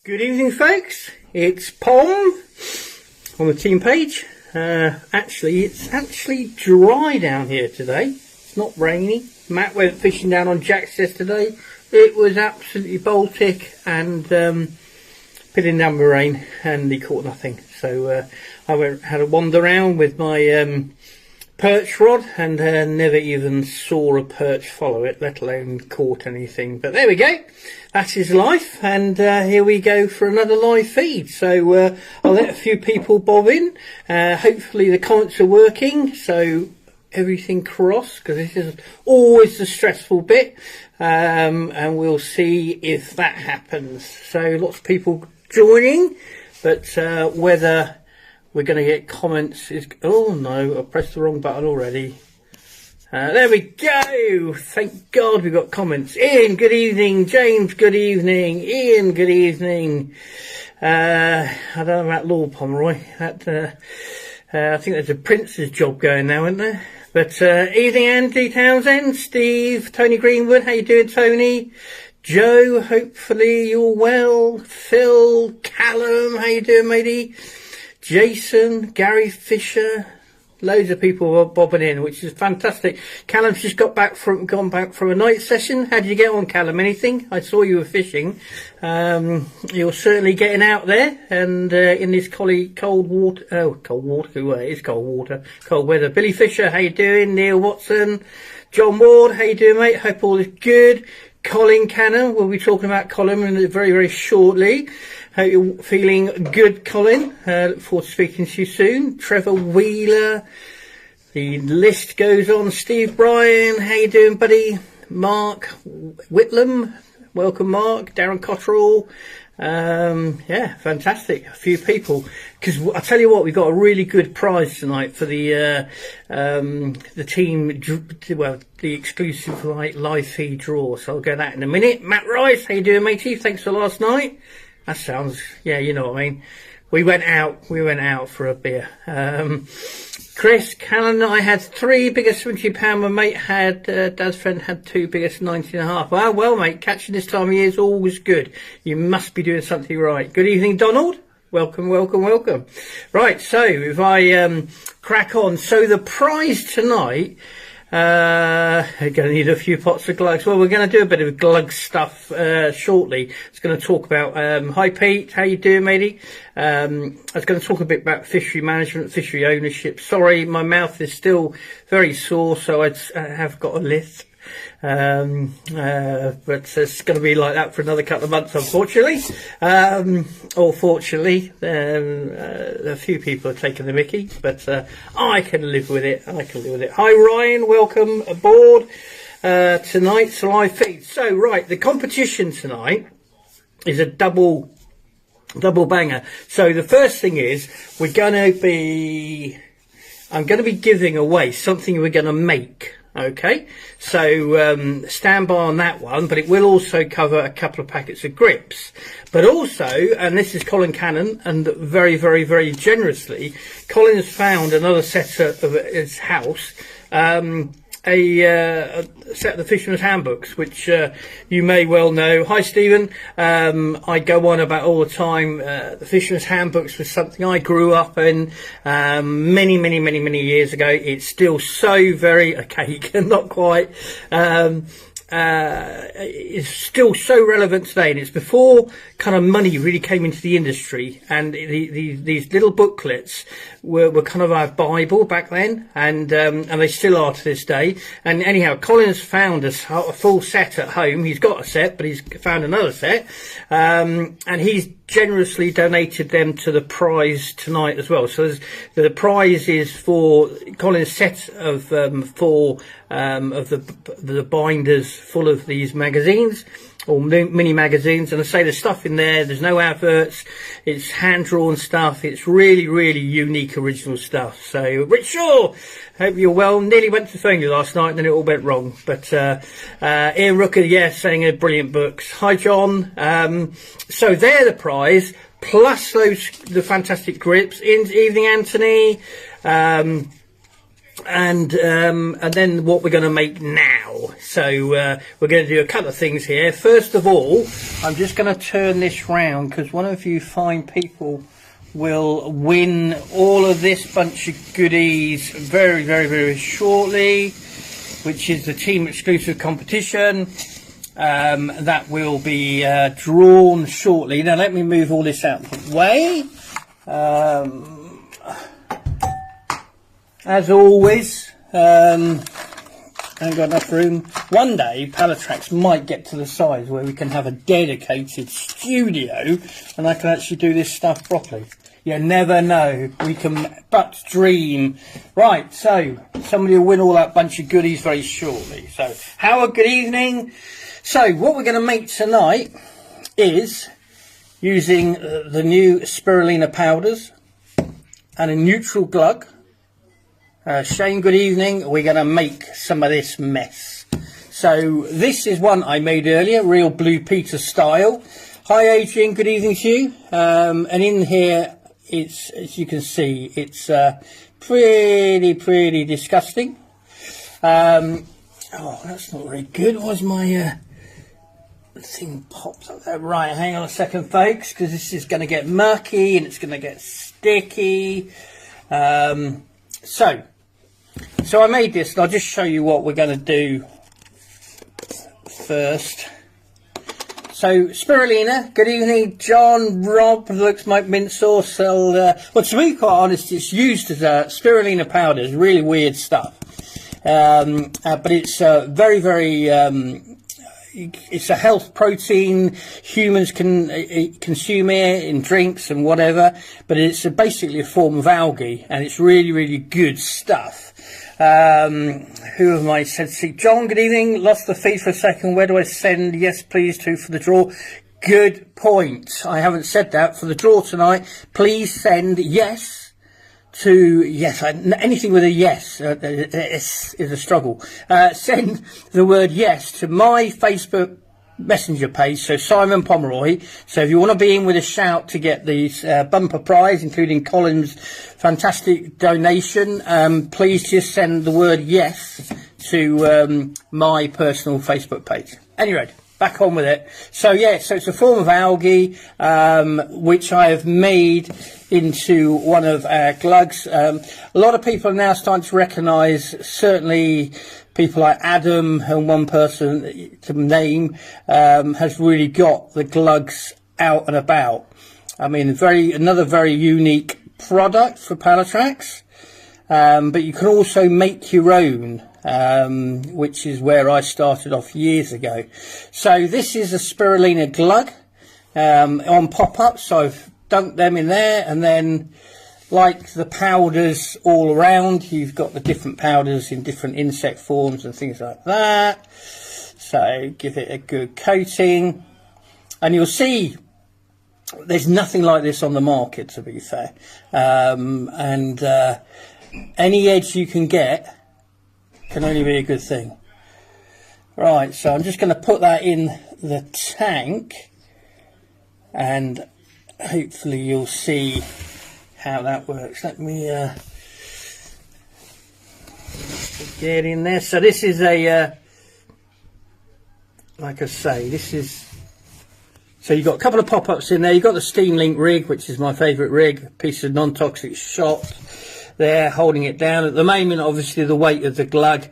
Good evening, folks. It's Pom on the team page. It's actually dry down here today. It's not rainy. Matt went fishing down on Jack's yesterday. It was absolutely Baltic and pitting down with rain, and he caught nothing. So I had a wander around with my perch rod and never even saw a perch follow it, let alone caught anything. But there we go. That is life, and here we go for another live feed. So I'll let a few people bob in. Hopefully the comments are working, so everything crossed, because this is always the stressful bit, and we'll see if that happens. So lots of people joining, but whether we're going to get comments is... Oh no, I pressed the wrong button already. There we go. Thank God we've got comments. Ian, good evening. James, good evening. Ian, good evening. I don't know about Lord Pomeroy. I think there's a prince's job going now, isn't there? But evening, Andy Townsend, Steve, Tony Greenwood. How you doing, Tony? Joe, hopefully you're well. Phil, Callum, how you doing, matey? Jason, Gary Fisher. Loads of people are bobbing in, which is fantastic. Callum's just gone back from a night session. How did you get on, Callum? Anything? I saw you were fishing. You're certainly getting out there, and in this cold weather. Billy Fisher, how you doing? Neil Watson, John Ward, how you doing, mate? Hope all is good. Colin Cannon, we'll be talking about Colin very, very shortly. Hope you're feeling good, Colin. Look forward to speaking to you soon. Trevor Wheeler. The list goes on. Steve Bryan, how you doing, buddy? Mark Whitlam. Welcome, Mark. Darren Cottrell. Yeah, fantastic. A few people. Because I tell you what, we've got a really good prize tonight for the team, well, the exclusive live feed draw. So I'll go that in a minute. Matt Rice, how you doing, matey? Thanks for last night. That sounds, yeah, you know what I mean. We went out for a beer. Chris, Callan, I had 3 biggest £70. My mate had, Dad's friend had 2 biggest 19.5. Well, mate, catching this time of year is always good. You must be doing something right. Good evening, Donald. Welcome. Right, so if I crack on. So the prize tonight... we're going to need a few pots of glugs. Well, we're going to do a bit of glug stuff shortly. I was going to talk about hi Pete, how you doing, matey? I was going to talk a bit about fishery management, fishery ownership. Sorry, my mouth is still very sore, so I have got a lisp. But it's going to be like that for another couple of months, unfortunately. Or fortunately, a few people are taking the mickey, but I can live with it. Hi Ryan, welcome aboard tonight's live feed. So right, the competition tonight is a double banger. So the first thing is I'm going to be giving away something we're going to make. Okay, so stand by on that one, but it will also cover a couple of packets of grips. But also, and this is Colin Cannon, and very, very, very generously, Colin has found another set of his house, a set of the Fisherman's Handbooks, which you may well know. Hi Stephen, I go on about all the time. The Fisherman's Handbooks was something I grew up in many years ago. It's still so very archaic, not quite. Is still so relevant today, and it's before kind of money really came into the industry, and these little booklets were kind of our Bible back then, and they still are to this day. And anyhow, Colin's found a full set at home. He's got a set, but he's found another set, and he's generously donated them to the prize tonight as well. So the prize is for Colin's set of 4 of the binders full of these magazines, or mini magazines, and I say there's stuff in there, there's no adverts, it's hand drawn stuff, it's really, really unique original stuff. So Rich Shaw, hope you're well. Nearly went to phone you last night and then it all went wrong, but Ian Rooker, yeah, saying brilliant books. Hi John. So they're the prize, plus the fantastic grips. Evening Anthony. And then what we're going to make now. wow. So we're going to do a couple of things here. First of all, I'm just going to turn this round because one of you fine people will win all of this bunch of goodies very, very, very shortly, which is the team exclusive competition. That will be drawn shortly. Now let me move all this out of the way. As always, I haven't got enough room. One day Pallatrax might get to the size where we can have a dedicated studio and I can actually do this stuff properly. You never know, we can but dream. Right, so somebody will win all that bunch of goodies very shortly. So Howard, good evening. So what we're going to make tonight is using the new spirulina powders and a neutral glug. Shane, good evening. We're going to make some of this mess. So this is one I made earlier, real Blue Peter style. Hi Adrian, good evening to you. And in here, it's, as you can see, it's pretty disgusting. Oh, that's not very good. Why's my thing popped up there? Right, hang on a second, folks, because this is going to get murky and it's going to get sticky. So I made this, and I'll just show you what we're going to do first. So spirulina, good evening, John, Rob, looks like mint sauce. Well, to be quite honest, it's used as spirulina powder. It's really weird stuff, but it's very, it's a health protein. Humans can consume it in drinks and whatever, but it's basically a form of algae, and it's really good stuff. Who have I said? See, John, good evening. Lost the feed for a second. Where do I send yes please to for the draw? Good point. I haven't said that. For the draw tonight, please send yes to yes. Anything with a yes is a struggle. Send the word yes to my Facebook Messenger page, so Simon Pomeroy. So if you want to be in with a shout to get these bumper prize, including Colin's fantastic donation, please just send the word yes to my personal Facebook page. Anyway, back on with it. So yeah, so it's a form of algae which I have made into one of our glugs. A lot of people are now starting to recognise, certainly people like Adam and one person to name has really got the glugs out and about. I mean, another very unique product for Pallatrax, but you can also make your own, which is where I started off years ago. So this is a spirulina glug on pop-up, so I've dunked them in there, and then like the powders all around, you've got the different powders in different insect forms and things like that. So give it a good coating, and you'll see there's nothing like this on the market, to be fair. Any edge you can get can only be a good thing. Right, so I'm just going to put that in the tank, and hopefully you'll see how that works. Let me get in there. So this is a like I say, this is, so you've got a couple of pop-ups in there. You've got the Steam Link rig, which is my favourite rig, piece of non-toxic shot there holding it down. At the moment, obviously the weight of the glug,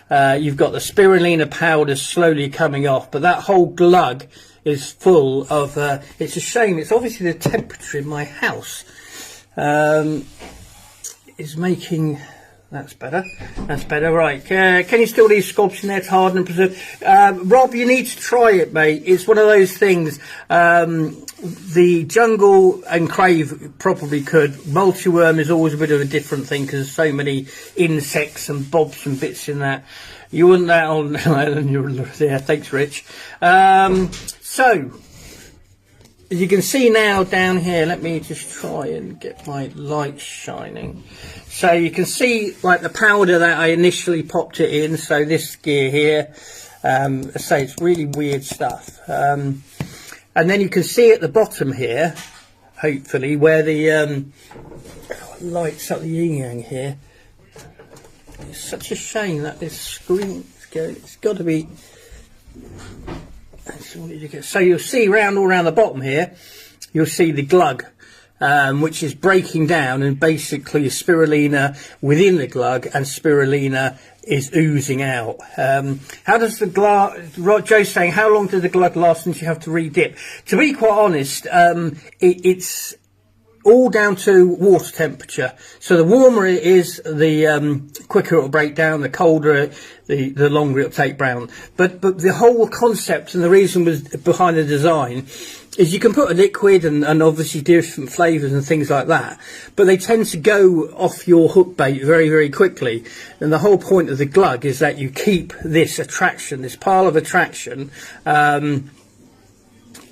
you've got the spirulina powder slowly coming off, but that whole glug is full of it's a shame, it's obviously the temperature in my house is making, that's better, right. Can you still leave scallops in there to harden and preserve? Rob, you need to try it, mate. It's one of those things. The jungle and crave probably could. Multiworm is always a bit of a different thing because there's so many insects and bobs and bits in that. You wouldn't that on yeah, thanks Rich. So as you can see now down here, let me just try and get my light shining. So you can see like the powder that I initially popped it in. So this gear here, I say it's really weird stuff. And then you can see at the bottom here, hopefully, where the lights up the yin yang here. It's such a shame that this screen is It's got to be. So you'll see all around the bottom here, you'll see the glug, which is breaking down, and basically spirulina within the glug, and spirulina is oozing out. How does the glug, Joe's saying, how long does the glug last since you have to re-dip? To be quite honest, it's all down to water temperature. So the warmer it is, the quicker it will break down. The colder, the longer it will take brown. But the whole concept and the reason was behind the design is you can put a liquid and obviously different flavours and things like that, but they tend to go off your hook bait very, very quickly. And the whole point of the glug is that you keep this attraction, this pile of attraction,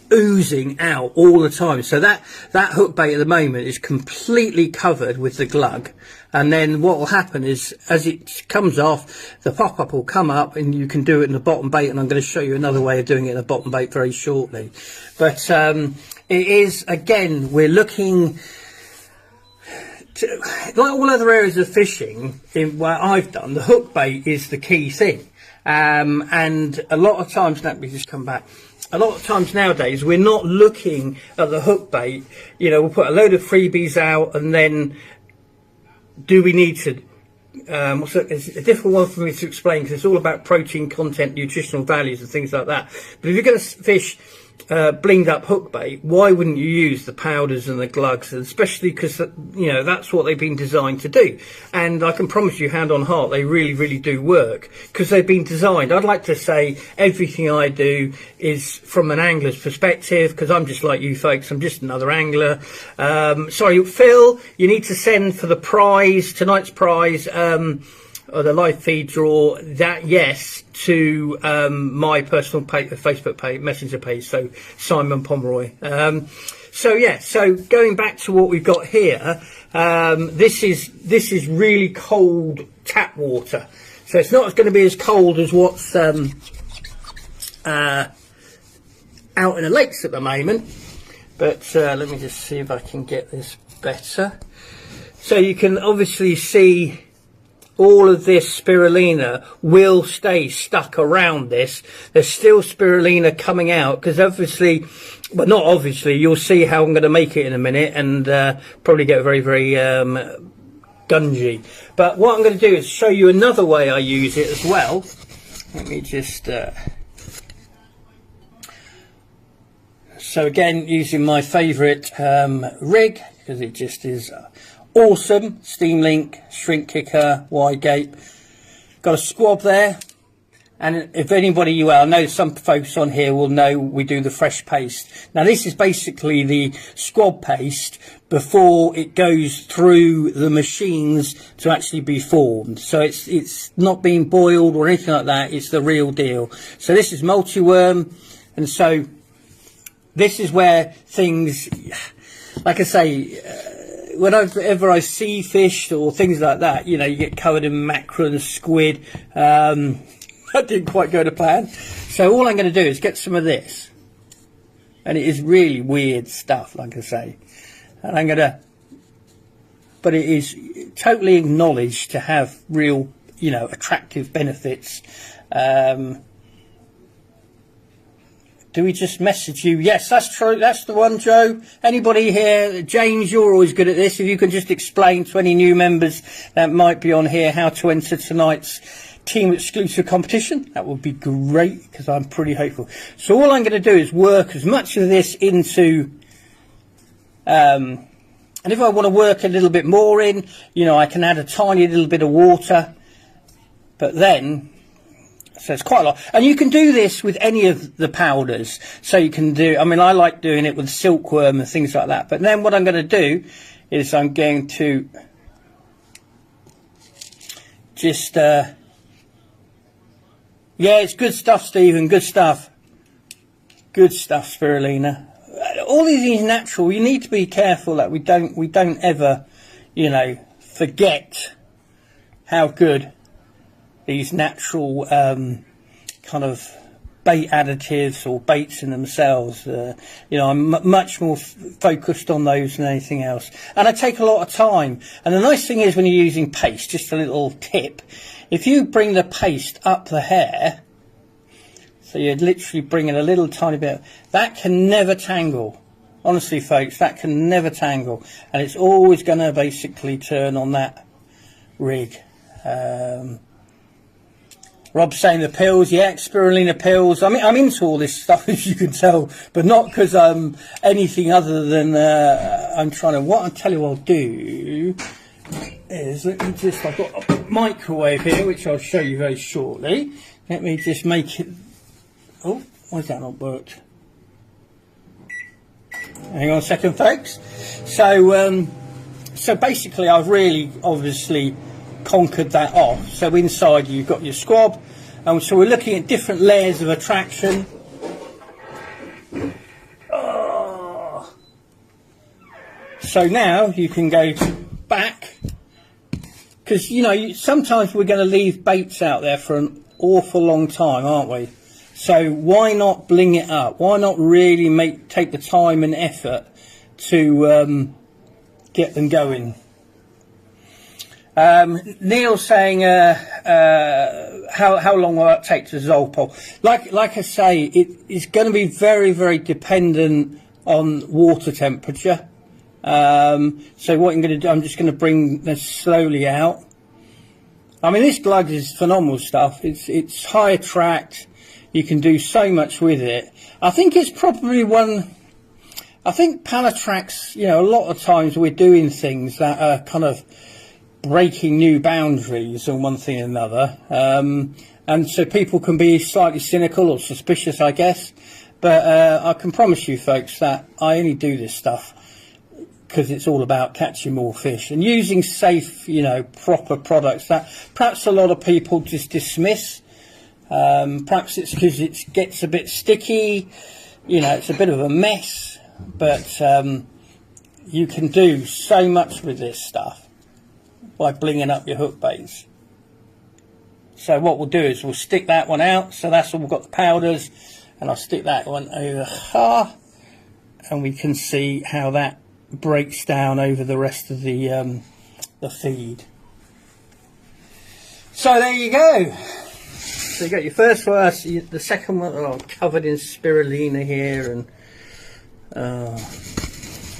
oozing out all the time. So that hook bait at the moment is completely covered with the glug, and then what will happen is as it comes off, the pop-up will come up and you can do it in the bottom bait, and I'm going to show you another way of doing it in a bottom bait very shortly. But it is, again, we're looking to, like all other areas of fishing in what I've done, the hook bait is the key thing. And a lot of times, let me just come back. A lot of times nowadays, we're not looking at the hook bait. You know, we'll put a load of freebies out, and then do we need to? It's a difficult one for me to explain because it's all about protein content, nutritional values, and things like that. But if you're going to fish blinged up hook bait, why wouldn't you use the powders and the glugs, especially because you know that's what they've been designed to do. And I can promise you, hand on heart, they really, really do work because they've been designed. I'd like to say everything I do is from an angler's perspective, because I'm just like you folks, I'm just another angler. Sorry, Phil, you need to send for the prize, tonight's prize, or the live feed draw, that yes, to my personal page, Facebook page, messenger page, so Simon Pomeroy. So yeah, so going back to what we've got here, this is really cold tap water. So it's not going to be as cold as what's out in the lakes at the moment. But let me just see if I can get this better. So you can obviously see all of this spirulina will stay stuck around this. There's still spirulina coming out because obviously, well, not obviously, you'll see how I'm going to make it in a minute, and probably get very, very gungy. But what I'm going to do is show you another way I use it as well. Let me just... So again, using my favourite rig, because it just is... awesome. Steam Link, Shrink Kicker, Wide Gape. Got a squab there. And if anybody I know some folks on here will know we do the fresh paste. Now this is basically the squab paste before it goes through the machines to actually be formed. So it's not being boiled or anything like that. It's the real deal. So this is multi-worm. And so this is where things, like I say, whenever I see fish or things like that, you know, you get covered in mackerel and squid. That didn't quite go to plan. So all I'm going to do is get some of this. And it is really weird stuff, like I say. And I'm going to... But it is totally acknowledged to have real, you know, attractive benefits. Do we just message you? Yes, that's true. That's the one, Joe. Anybody here? James, you're always good at this. If you can just explain to any new members that might be on here how to enter tonight's team exclusive competition, that would be great, because I'm pretty hopeful. So all I'm going to do is work as much of this into... and if I want to work a little bit more in, you know, I can add a tiny little bit of water. But then... So it's quite a lot. And you can do this with any of the powders. So you can do, I mean, I like doing it with silkworm and things like that. But then what I'm going to do is I'm going to just, yeah, it's good stuff, Stephen, good stuff. Good stuff, spirulina. All these things natural. You need to be careful that we don't ever, you know, forget how good these natural kind of bait additives or baits in themselves. You know, I'm much more focused on those than anything else, and I take a lot of time. And the nice thing is, when you're using paste, just a little tip, if you bring the paste up the hair, so you're literally bringing a little tiny bit, that can never tangle. Honestly, folks, that can never tangle, and it's always going to basically turn on that rig. Rob's saying the pills, yeah, spirulina pills. I mean, I'm into all this stuff, as you can tell, but not because I'm anything other than I'm trying to. What I'll tell you, I'll do is, let me just. I've got a microwave here, which I'll show you very shortly. Let me just make it. Oh, why's that not worked? Hang on a second, folks. So basically, I've really obviously conquered that off. So inside you've got your squab, and so we're looking at different layers of attraction. Oh. So now you can go back, because you know sometimes we're going to leave baits out there for an awful long time, aren't we? So why not bling it up? Why not really take the time and effort to get them going? Neil's saying how long will that take to dissolve, Paul? Like I say, it is going to be very, very dependent on water temperature. So what I'm going to do, I'm just going to bring this slowly out. I mean, this glug is phenomenal stuff. It's high attract. You can do so much with it. I think it's probably one. I think Pallatrax, you know, a lot of times we're doing things that are kind of breaking new boundaries on one thing or another, and so people can be slightly cynical or suspicious, I guess. But I can promise you, folks, that I only do this stuff because it's all about catching more fish and using safe, you know, proper products that perhaps a lot of people just dismiss. Perhaps it's because it gets a bit sticky, you know, it's a bit of a mess, but you can do so much with this stuff by blinging up your hook baits. So what we'll do is we'll stick that one out, so that's all we've got, the powders, and I'll stick that one over here, and we can see how that breaks down over the rest of the feed. So there you go. So you got your first one, the second one, oh, covered in spirulina here, and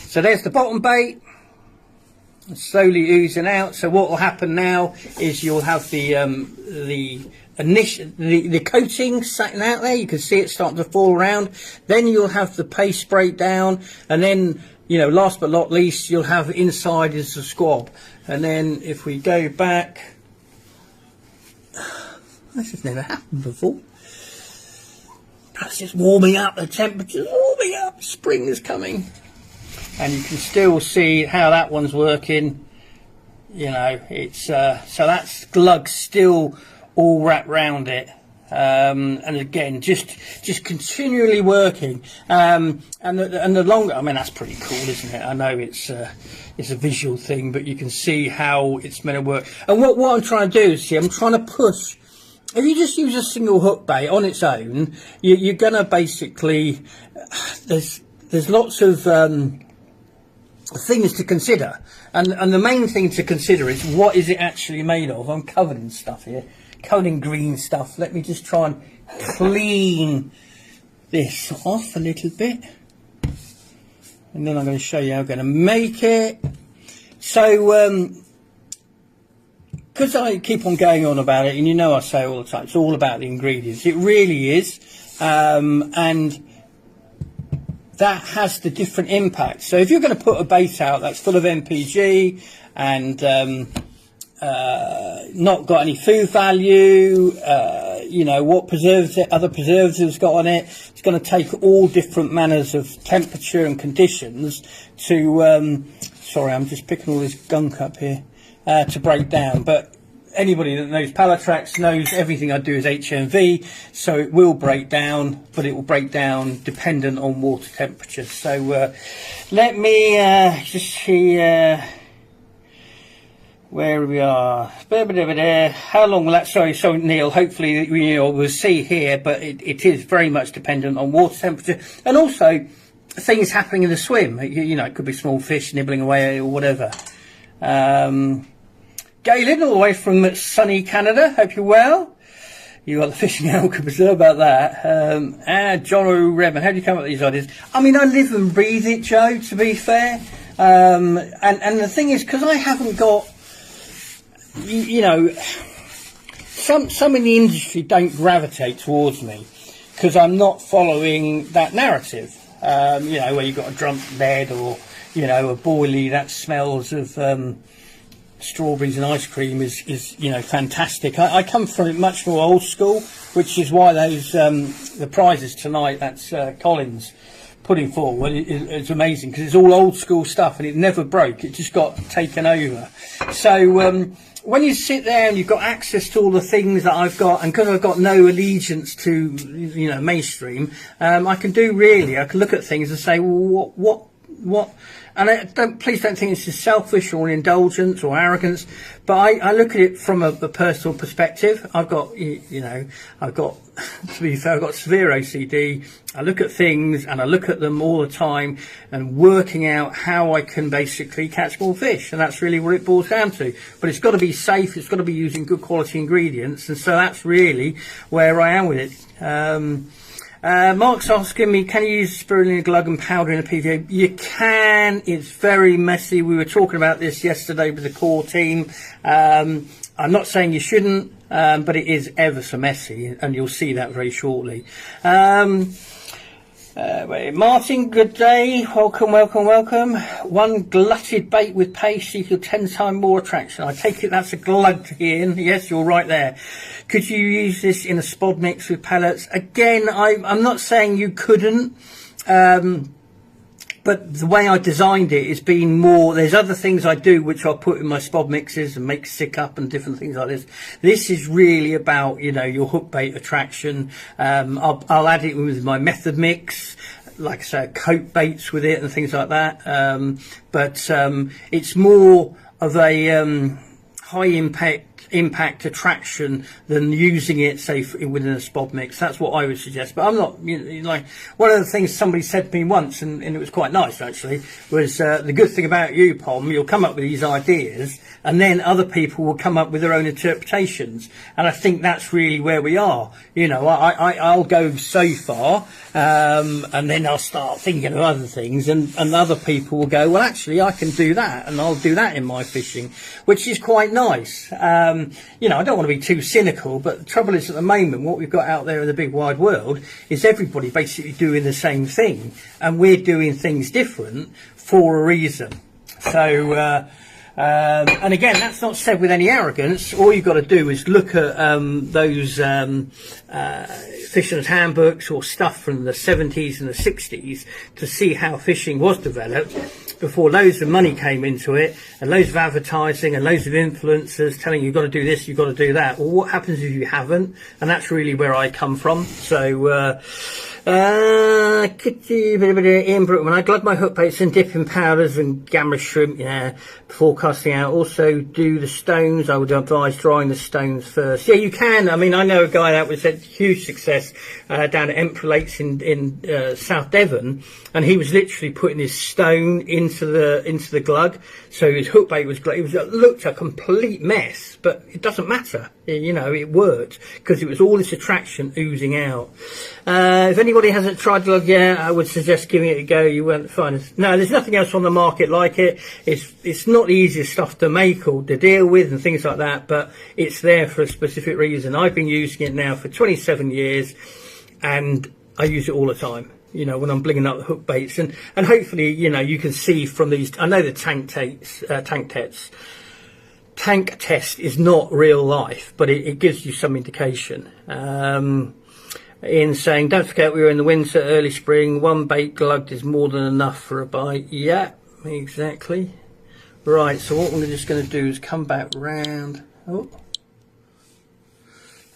so there's the bottom bait, slowly oozing out. So what will happen now is you'll have the coating sitting out there. You can see it starting to fall around. Then you'll have the paste break down, and then, you know, last but not least, you'll have inside is the squab. And then if we go back. This has never happened before. Perhaps it's warming up, the temperature's warming up, spring is coming. And you can still see how that one's working. You know, it's so that's glug still all wrapped round it. And again, just continually working. And the longer, I mean, that's pretty cool, isn't it? I know it's a visual thing, but you can see how it's meant to work. And what I'm trying to do is, see, I'm trying to push. If you just use a single hook bait on its own, you're going to basically, there's lots of things to consider, and the main thing to consider is what is it actually made of. I'm covered in stuff here, covered in green stuff. Let me just try and clean this off a little bit, and then I'm going to show you how I'm going to make it. So because I keep on going on about it, and you know I say all the time, it's all about the ingredients. It really is, and that has the different impacts. So if you're going to put a bait out that's full of MPG and not got any food value, you know, what other preservatives got on it, it's going to take all different manners of temperature and conditions to, sorry, I'm just picking all this gunk up here, to break down. But anybody that knows Pallatrax knows everything I do is HMV, so it will break down, but it will break down dependent on water temperature. So let me just see. where we are. How long will that, sorry, so Neil, hopefully, you know, we'll see here, but it is very much dependent on water temperature and also things happening in the swim. You know, it could be small fish nibbling away or whatever. Galen, all the way from sunny Canada, hope you're well. You got the fishing alchemist, about that. John O'Redman, how do you come up with these ideas? I mean, I live and breathe it, Joe, to be fair. And the thing is, because I haven't got, you know, some in the industry don't gravitate towards me because I'm not following that narrative. You know, where you've got a drunk bed or, you know, a boilie that smells of strawberries and ice cream is you know, fantastic. I come from it much more old school, which is why those the prizes tonight, that's Colin's putting forward, it's amazing because it's all old school stuff and it never broke, it just got taken over. So when you sit there and you've got access to all the things that I've got, and because I've got no allegiance to, you know, mainstream, I can look at things and say, well, what and please don't think this is selfish or an indulgence or arrogance, but I look at it from a personal perspective. I've got, you know, to be fair, I've got severe OCD. I look at things and I look at them all the time and working out how I can basically catch more fish, and that's really what it boils down to. But it's got to be safe, it's got to be using good quality ingredients, and so that's really where I am with it. Mark's asking me, can you use spirulina glug and powder in a PVA? You can. It's very messy. We were talking about this yesterday with the core team. I'm not saying you shouldn't, but it is ever so messy, and you'll see that very shortly. Martin, good day. Welcome. One glutted bait with paste equals 10 times more attraction. I take it that's a glug, Ian. Yes, you're right there. Could you use this in a spod mix with pellets? Again, I'm not saying you couldn't, but the way I designed it is being more, there's other things I do which I'll put in my spod mixes and make sick up and different things like this. This is really about, you know, your hook bait attraction. I'll add it with my method mix, like I say, coat baits with it and things like that. But it's more of a high impact attraction than using it, say, within a spod mix. That's what I would suggest. But I'm not, you know, like, one of the things somebody said to me once, and it was quite nice actually, was the good thing about you, Pom, you'll come up with these ideas and then other people will come up with their own interpretations, and I think that's really where we are. You know, I'll go so far, and then I'll start thinking of other things, and other people will go, well, actually I can do that, and I'll do that in my fishing, which is quite nice. You know, I don't want to be too cynical, but the trouble is, at the moment, what we've got out there in the big wide world is everybody basically doing the same thing, and we're doing things different for a reason. So and again, that's not said with any arrogance. All you've got to do is look at those fisherman's handbooks or stuff from the 70s and the 60s to see how fishing was developed before loads of money came into it and loads of advertising and loads of influencers telling you, you've got to do this, you've got to do that. Well, what happens if you haven't? And that's really where I come from. So Ian Brookman, I glug my hook baits and dip in powders and gamma shrimp, yeah, before casting out. Also do the stones. I would advise drying the stones first. Yeah, you can. I mean, I know a guy that was had huge success down at Emperor Lakes in South Devon, and he was literally putting his stone into the glug, so his hook bait was great. It looked a complete mess, but it doesn't matter. You know, it worked because it was all this attraction oozing out. If anybody hasn't tried glug yet, I would suggest giving it a go. You won't find it. No, there's nothing else on the market like it. It's not the easiest stuff to make or to deal with and things like that, but it's there for a specific reason. I've been using it now for 27 years, and I use it all the time. You know, when I'm blinging up the hook baits, and hopefully, you know, you can see from these. I know the tank test is not real life, but it gives you some indication. Ian saying, don't forget we were in the winter, early spring. One bait glugged is more than enough for a bite. Yeah, exactly. Right, so what we're just going to do is come back round. Oh,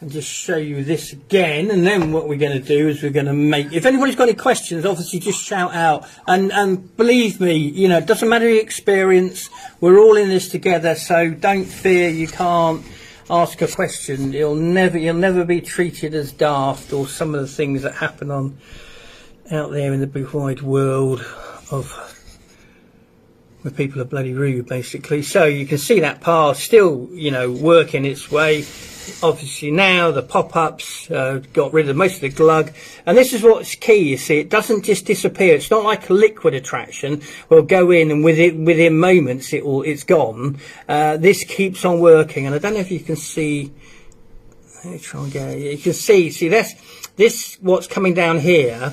and just show you this again, and then what we're going to do is we're going to make, if anybody's got any questions, obviously just shout out, and believe me, you know, it doesn't matter your experience, we're all in this together, so don't fear you can't ask a question. You'll never be treated as daft, or some of the things that happen out there in the big wide world of where people are bloody rude, basically. So you can see that path still, you know, working its way. Obviously now the pop-ups got rid of most of the glug, and this is what's key. You see, it doesn't just disappear. It's not like a liquid attraction. We'll go in and within moments it's gone. This keeps on working, and I don't know if you can see. Let me try and get. You can see this what's coming down here.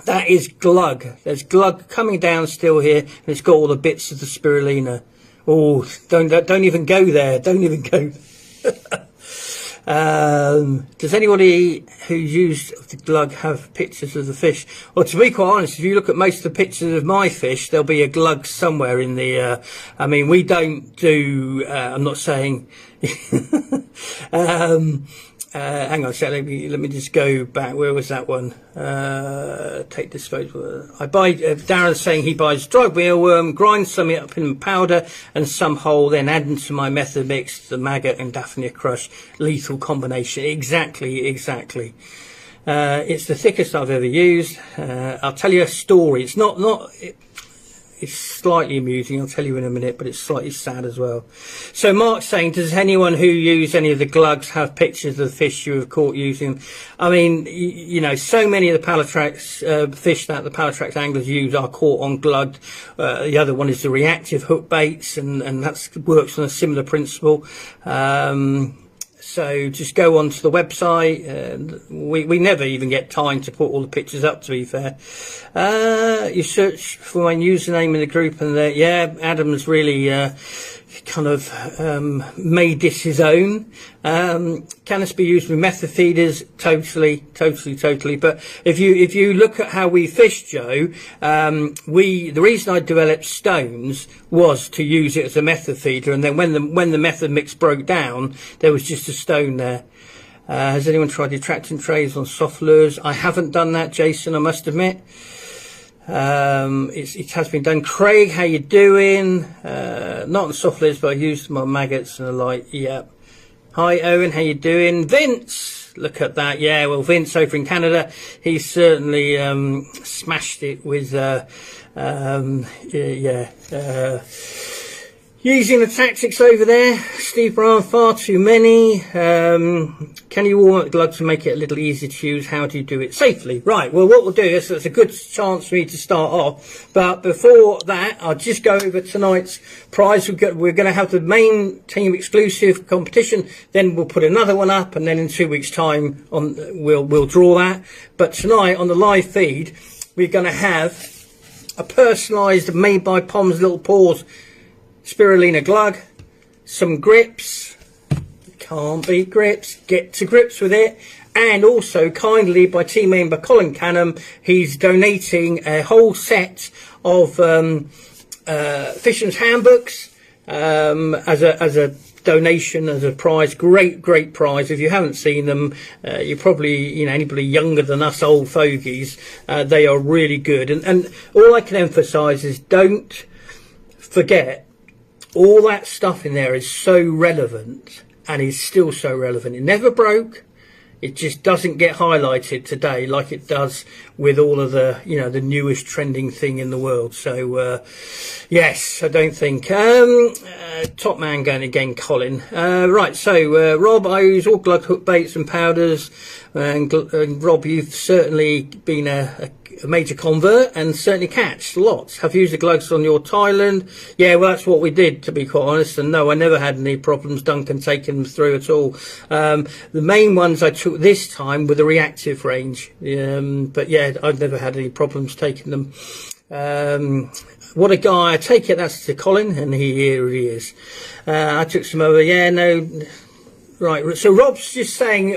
That is glug. There's glug coming down still here, and it's got all the bits of the spirulina. Oh, don't even go there. Don't even go there. Does anybody who used the glug have pictures of the fish? Well, to be quite honest, if you look at most of the pictures of my fish, there'll be a glug somewhere in the I mean, we don't do I'm not saying hang on a sec, let me just go back. Where was that one? Take disposal. I buy, Darren's saying he buys dried mealworm, grinds some up in powder and some whole, then add into my method mix the maggot and Daphnia crush. Lethal combination. Exactly. It's the thickest I've ever used. I'll tell you a story. It's it's slightly amusing, I'll tell you in a minute, but it's slightly sad as well. So Mark's saying, does anyone who use any of the glugs have pictures of the fish you have caught using them? I mean, you know, so many of the Pallatrax fish that the Pallatrax anglers use are caught on glugged. The other one is the reactive hook baits, and that works on a similar principle. So just go onto the website. We never even get time to put all the pictures up, to be fair. You search for my username in the group, and yeah, Adam's really kind of made this his own. Can this be used with method feeders? Totally. But if you look at how we fish, Joe, the reason I developed stones was to use it as a method feeder, and then when the method mix broke down, there was just a stone there. Has anyone tried attracting trays on soft lures? I haven't done that, Jason, I must admit. It has been done. Craig, how you doing? Not on soft lures, but I used them on maggots and the like. Yeah. Hi Owen, how you doing? Vince, look at that. Yeah, well, Vince over in Canada, he's certainly smashed it with using the tactics over there. Steve Brown, far too many. Can you warm up the glug to make it a little easier to use? How do you do it safely? Right, well, what we'll do is, it's a good chance for me to start off. But before that, I'll just go over tonight's prize. We're going to have the main team exclusive competition. Then we'll put another one up, and then in 2 weeks' time, we'll draw that. But tonight, on the live feed, we're going to have a personalised, made by Pom's Little Paws spirulina glug, some grips, can't beat grips, get to grips with it, and also kindly by team member Colin Canham, he's donating a whole set of fisherman's handbooks as a donation, as a prize. Great prize. If you haven't seen them, you probably, you know, anybody younger than us old fogies, they are really good, and all I can emphasize is don't forget, all that stuff in there is so relevant, and is still so relevant. It never broke. It just doesn't get highlighted today like it does with all of the, you know, the newest trending thing in the world. So, yes, I don't think. Top man going again, Colin. Right, so, Rob, I use all glug hook baits and powders. And Rob, you've certainly been a major convert and certainly catch lots. Have used the glugs on your Thailand? Yeah, well, that's what we did, to be quite honest. And no, I never had any problems, Duncan, taking them through at all. The main ones I took this time were the reactive range. But yeah, I've never had any problems taking them. What a guy. I take it that's to Colin, and here he is. I took some over. Yeah, no, Right, so Rob's just saying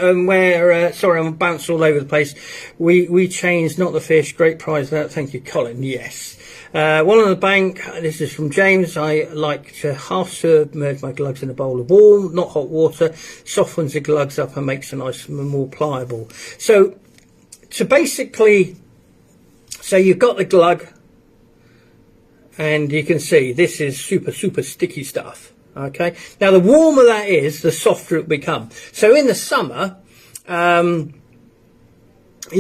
sorry, I'm bounced all over the place. We changed, not the fish. Great prize that. Thank you, Colin. Yes. One on the bank. This is from James. I like to half serve, merge my glugs in a bowl of warm, not hot water. Softens the glugs up and makes them nice and more pliable. So basically, so you've got the glug, and you can see this is super sticky stuff. Okay, now the warmer that is, the softer it become. So in the summer, you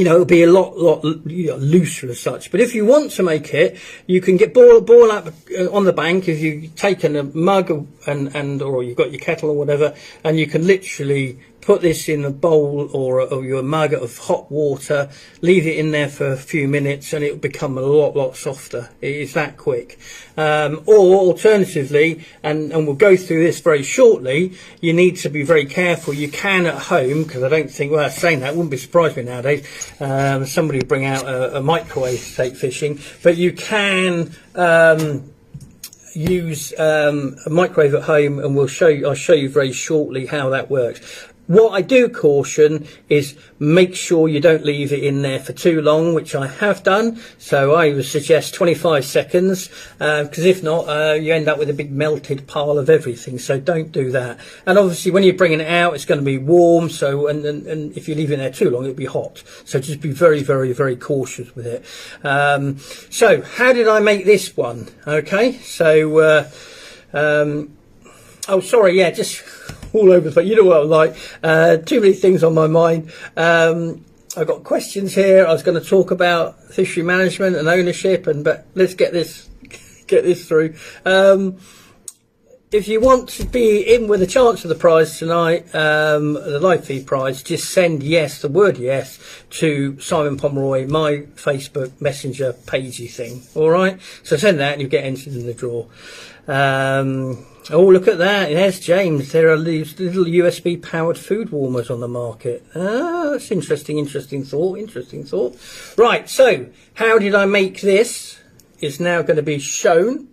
know, it'll be a lot looser as such. But if you want to make it, you can get boil up on the bank. If you've taken a mug or you've got your kettle or whatever, and you can literally put this in a bowl or your mug of hot water, leave it in there for a few minutes, and it'll become a lot softer. It is that quick. Or alternatively, and we'll go through this very shortly, you need to be very careful. You can at home, because I don't think, well, saying that wouldn't be surprised me nowadays, somebody would bring out a microwave to take fishing, but you can use a microwave at home, and I'll show you very shortly how that works. What I do caution is make sure you don't leave it in there for too long, which I have done. So I would suggest 25 seconds, because if not, you end up with a big melted pile of everything. So don't do that. And obviously when you're bringing it out, it's going to be warm. So, and if you leave it in there too long, it'll be hot. So just be very cautious with it. So how did I make this one? Okay. So, oh, sorry. Yeah, just all over the place. You know what I'm like. Too many things on my mind. I've got questions here. I was going to talk about fishery management and ownership, but let's get this through. If you want to be in with a chance of the prize tonight, the live feed prize, just send yes, the word yes, to Simon Pomeroy, my Facebook Messenger pagey thing. All right, so send that and you get entered in the draw. Oh, look at that. There's James. There are these little USB powered food warmers on the market. Ah, that's interesting thought. Right, so how did I make this? Is now going to be shown.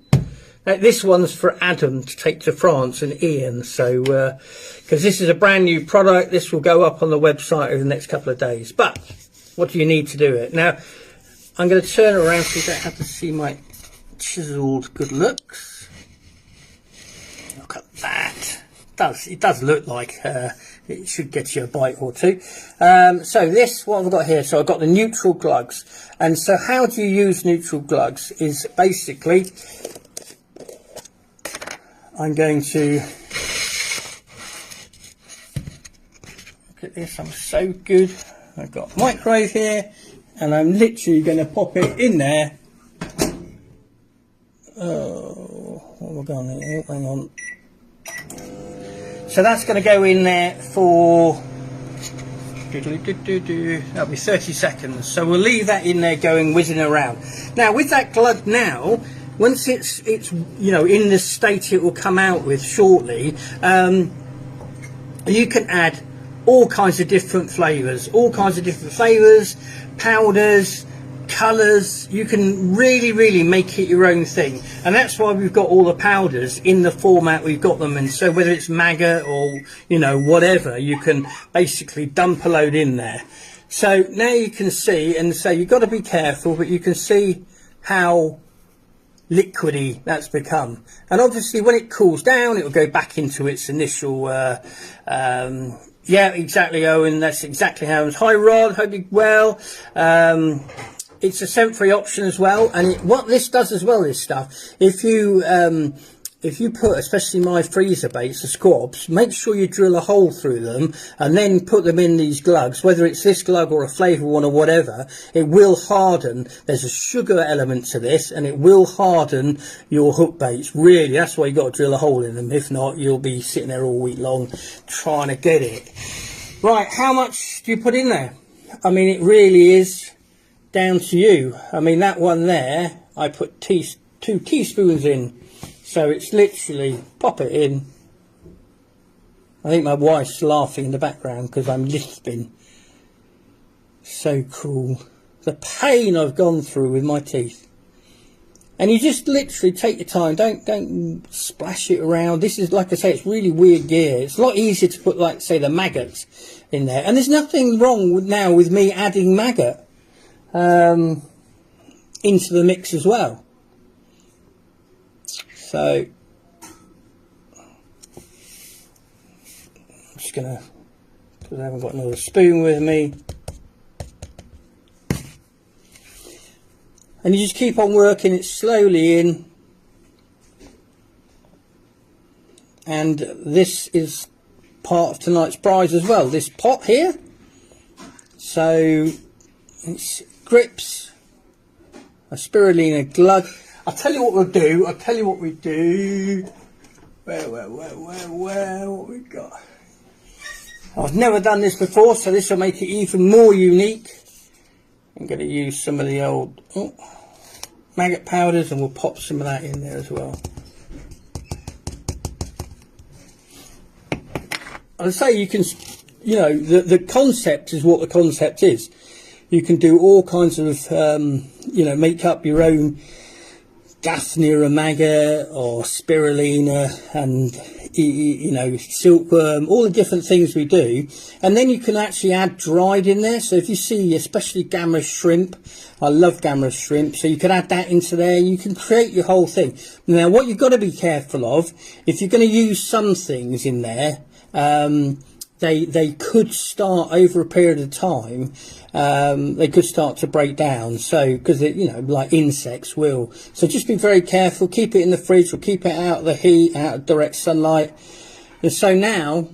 Now, this one's for Adam to take to France and Ian. So, because this is a brand new product, this will go up on the website over the next couple of days. But what do you need to do it? Now, I'm going to turn around so you don't have to see my chiseled good looks. Look at that. It does look like it should get you a bite or two. So this, what I've got here, so I've got the neutral glugs. And so how do you use neutral glugs is basically, I'm going to, look at this, I'm so good. I've got microwave here, and I'm literally going to pop it in there. Oh, what have I gone here? Hang on. So that's going to go in there for, that'll be 30 seconds. So we'll leave that in there going whizzing around. Now with that glug now, once it's you know, in the state it will come out with shortly, you can add all kinds of different flavours, powders, colours. You can really make it your own thing, and that's why we've got all the powders in the format we've got them in. So whether it's maggot or, you know, whatever, you can basically dump a load in there. So now you can see, and so you've got to be careful, but you can see how liquidy that's become. And obviously when it cools down, it will go back into its initial yeah, exactly, Owen, that's exactly how it was. Hi Rod, hope you're well. It's a scent-free option as well, and what this does as well, this stuff, if you put, especially my freezer baits, the squabs, make sure you drill a hole through them and then put them in these glugs, whether it's this glug or a flavour one or whatever, it will harden. There's a sugar element to this, and it will harden your hook baits. Really, that's why you've got to drill a hole in them. If not, you'll be sitting there all week long trying to get it. Right, how much do you put in there? I mean, it really is down to you. I mean, that one there, I put 2 teaspoons in. So it's literally, pop it in. I think my wife's laughing in the background because I'm lisping. So cool. The pain I've gone through with my teeth. And you just literally take your time. Don't splash it around. This is, like I say, it's really weird gear. It's a lot easier to put, like, say, the maggots in there. And there's nothing wrong with me adding maggot into the mix as well. So I'm just gonna, because I haven't got another spoon with me. And you just keep on working it slowly in. And this is part of tonight's prize as well, this pot here. So it's grips, a spirulina glug. I'll tell you what we'll do. I'll tell you what we do. Where, what we got? I've never done this before, so this will make it even more unique. I'm going to use some of the old maggot powders, and we'll pop some of that in there as well. I'd say you can, you know, the concept is what the concept is. You can do all kinds of, you know, make up your own Daphnia maggot or spirulina and, you know, silkworm, all the different things we do. And then you can actually add dried in there. So if you see, especially Gamma shrimp, I love Gamma shrimp, so you can add that into there. You can create your whole thing. Now, what you've got to be careful of, if you're going to use some things in there, they could start over a period of time, they could start to break down, so because you know, like insects will. So just be very careful, keep it in the fridge or keep it out of the heat, out of direct sunlight. And so now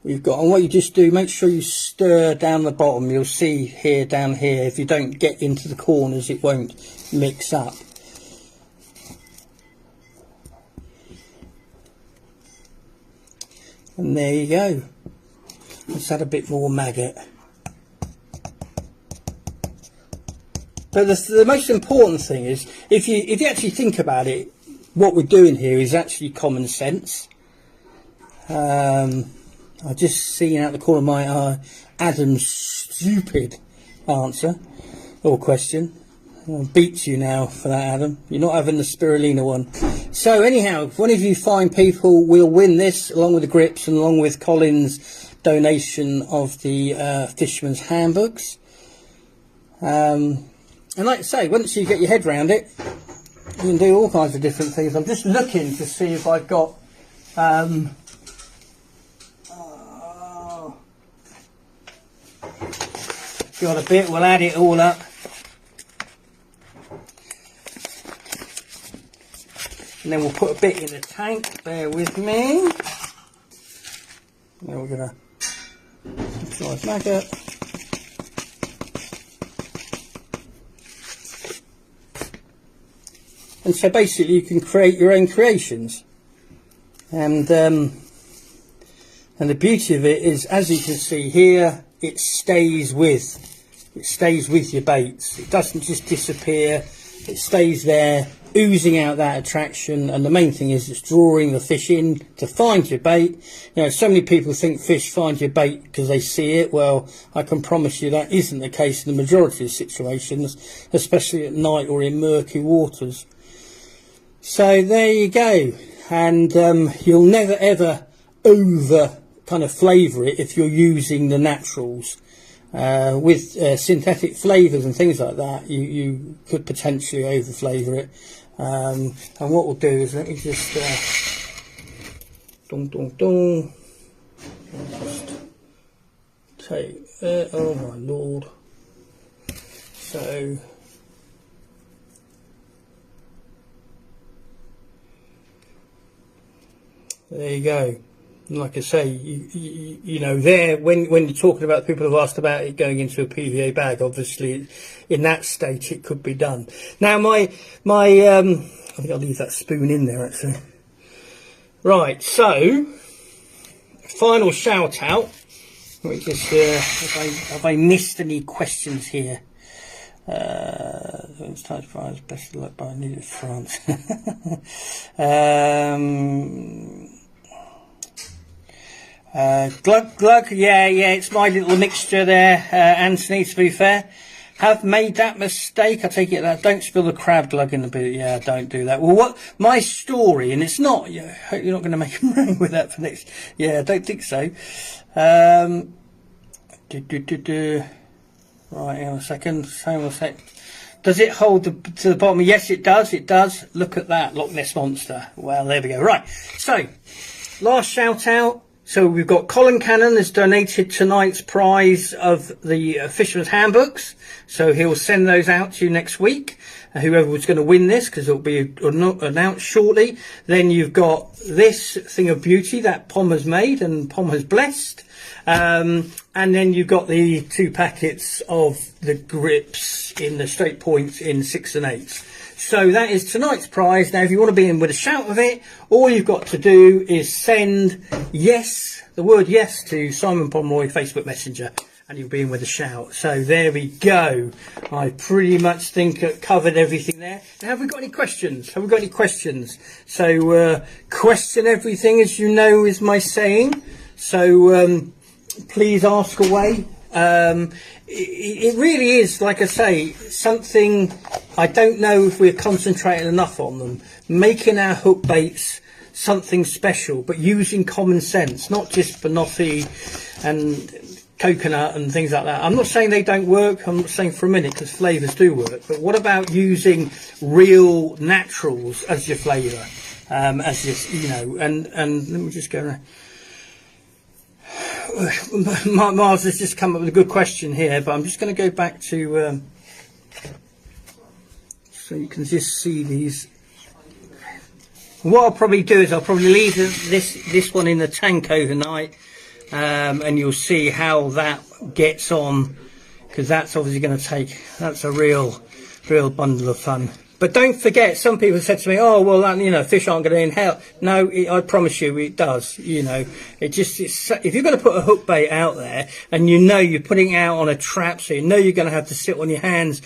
we've got, and what you just do, make sure you stir down the bottom. You'll see here, down here, if you don't get into the corners it won't mix up. And there you go. Let's add a bit more maggot. But the most important thing is, if you actually think about it, what we're doing here is actually common sense. I just seen out the corner of my eye Adam's stupid answer or question. I'll beat you now for that, Adam. You're not having the spirulina one. So anyhow, if one of you fine people will win this, along with the grips and along with Colin's donation of the Fisherman's Handbooks. And like I say, once you get your head around it, you can do all kinds of different things. I'm just looking to see if I've got got a bit. We'll add it all up. And then we'll put a bit in the tank. Bear with me. Now we're going to slice maggot. And so basically you can create your own creations. And the beauty of it is, as you can see here, it stays with your baits. It doesn't just disappear. It stays there, oozing out that attraction, and the main thing is it's drawing the fish in to find your bait. You know, so many people think fish find your bait because they see it. Well, I can promise you that isn't the case in the majority of situations, especially at night or in murky waters. So there you go, and you'll never ever over kind of flavour it if you're using the naturals. With synthetic flavours and things like that, you could potentially over flavour it. And what we'll do is, let me just just take oh my lord. So there you go. Like I say, you know, there, when you're talking about, people have asked about it going into a PVA bag, obviously in that state it could be done. Now I think I'll leave that spoon in there actually. Right, so final shout out. Let me just have I missed any questions here? France, best of luck, but I need it France. Glug, yeah, it's my little mixture there, Anthony, to be fair. have made that mistake. I take it that don't spill the crab glug in the boot. Yeah, don't do that. Well, what my story, and it's not. I hope you're not going to make a meringue with that for next. Yeah, I don't think so. Right, hang on a second. Hang on a sec. Does it hold to the bottom? Yes, it does. It does. Look at that, Loch Ness Monster. Well, there we go. Right. So, last shout out. So we've got Colin Cannon has donated tonight's prize of the Fisherman's Handbooks. So he'll send those out to you next week. Whoever was going to win this, because it'll be announced shortly. Then you've got this thing of beauty that Pom has made and Pom has blessed. And then you've got the 2 packets of the grips in the straight points in 6 and 8. So that is tonight's prize. Now, if you want to be in with a shout of it, all you've got to do is send yes, the word yes, to Simon Pomeroy Facebook Messenger, and you'll be in with a shout. So there we go. I pretty much think I covered everything there. Now, have we got any questions? Have we got any questions? So question everything, as you know, is my saying. So please ask away. It really is, like I say, something I don't know if we're concentrating enough on them, making our hook baits something special, but using common sense, not just banoffee and coconut and things like that. I'm not saying they don't work. I'm not saying for a minute, because flavours do work, but what about using real naturals as your flavour, as just, you know, and let me just go. Mars has just come up with a good question here, but I'm just going to go back to so you can just see these. What I'll probably do is I'll probably leave this one in the tank overnight, and you'll see how that gets on, because that's obviously going to take, that's a real bundle of fun. But don't forget, some people said to me, oh, well, you know, fish aren't going to inhale. No, I promise you it does, you know. It's if you're going to put a hook bait out there and you know you're putting it out on a trap, so you know you're going to have to sit on your hands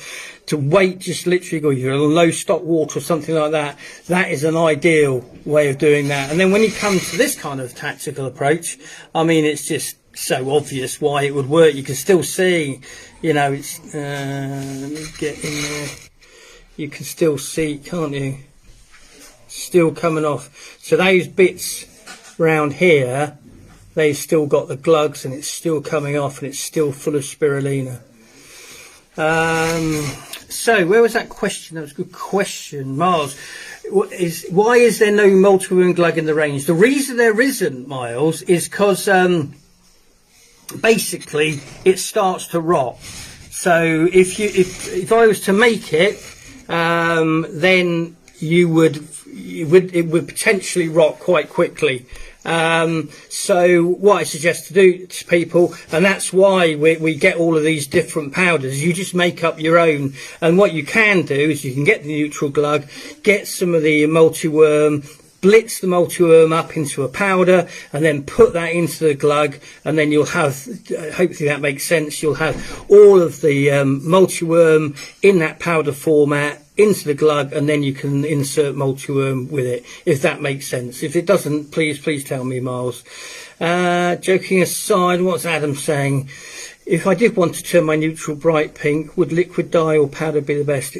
to wait, just literally, or you're in low stock water or something like that, that is an ideal way of doing that. And then when you come to this kind of tactical approach, I mean, it's just so obvious why it would work. You can still see, you know, it's, let me get in there. You can still see, can't you? Still coming off. So those bits round here, they've still got the glugs, and it's still coming off, and it's still full of spirulina. So where was that question? That was a good question. Miles, why is there no multi-wound glug in the range? The reason there isn't, Miles, is because basically it starts to rot. So if I was to make it, then it would potentially rot quite quickly. So what I suggest to do to people, and that's why we get all of these different powders, you just make up your own. And what you can do is you can get the neutral glug, get some of the multi-worm, blitz the multi-worm up into a powder, and then put that into the glug, and then you'll have, hopefully that makes sense, you'll have all of the multi-worm in that powder format into the glug, and then you can insert multi-worm with it, if that makes sense. If it doesn't, please tell me, Miles. Joking aside, what's Adam saying? If I did want to turn my neutral bright pink, would liquid dye or powder be the best?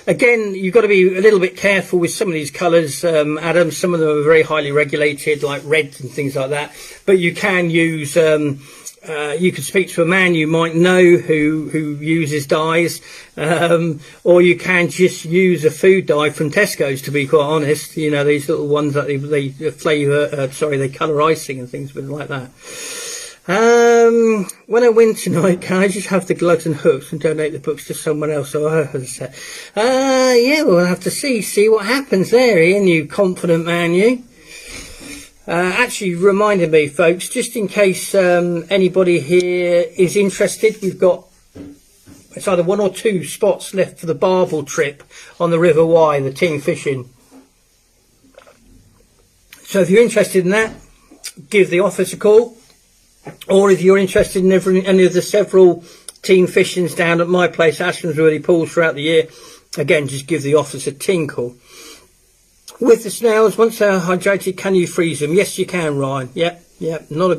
Again, you've got to be a little bit careful with some of these colours, Adam. Some of them are very highly regulated, like reds and things like that. But you can use, you could speak to a man you might know who uses dyes, or you can just use a food dye from Tesco's, to be quite honest. You know, these little ones that they flavour, they colour icing and things like that. When I win tonight, can I just have the glugs and hooks and donate the books to someone else? Yeah, we'll have to see what happens there, Ian, you confident man, you. Actually reminded me, folks, just in case anybody here is interested, we've got, it's either 1 or 2 spots left for the barbel trip on the River Wye, the team fishing. So if you're interested in that, give the office a call. Or if you're interested in any of the several team fishings down at my place, Ashlandsworthy Pools, throughout the year, again, just give the office a tinkle. With the snails, once they're hydrated, can you freeze them? Yes, you can, Ryan. Yep, not a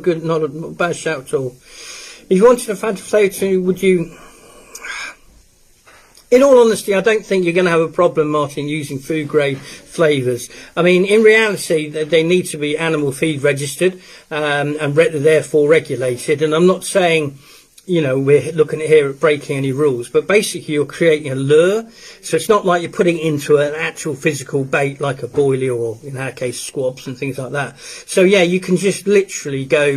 bad shout at all. If you wanted a Fanta flavour, would you... In all honesty, I don't think you're going to have a problem, Martin, using food grade flavours. I mean, in reality, they need to be animal feed registered and therefore regulated. And I'm not saying, you know, we're looking here at breaking any rules, but basically you're creating a lure. So it's not like you're putting it into an actual physical bait like a boilie or, in our case, squabs and things like that. So yeah, you can just literally go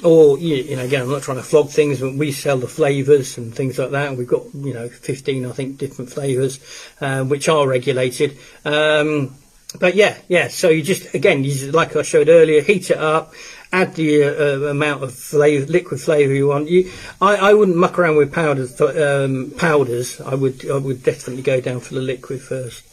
or, you know, again, I'm not trying to flog things, but we sell the flavours and things like that. And we've got, you know, 15, I think, different flavours, which are regulated. But yeah, so you just, again, like I showed earlier, heat it up, add the amount of flavor, liquid flavour you want. I wouldn't muck around with powders. I would definitely go down for the liquid first.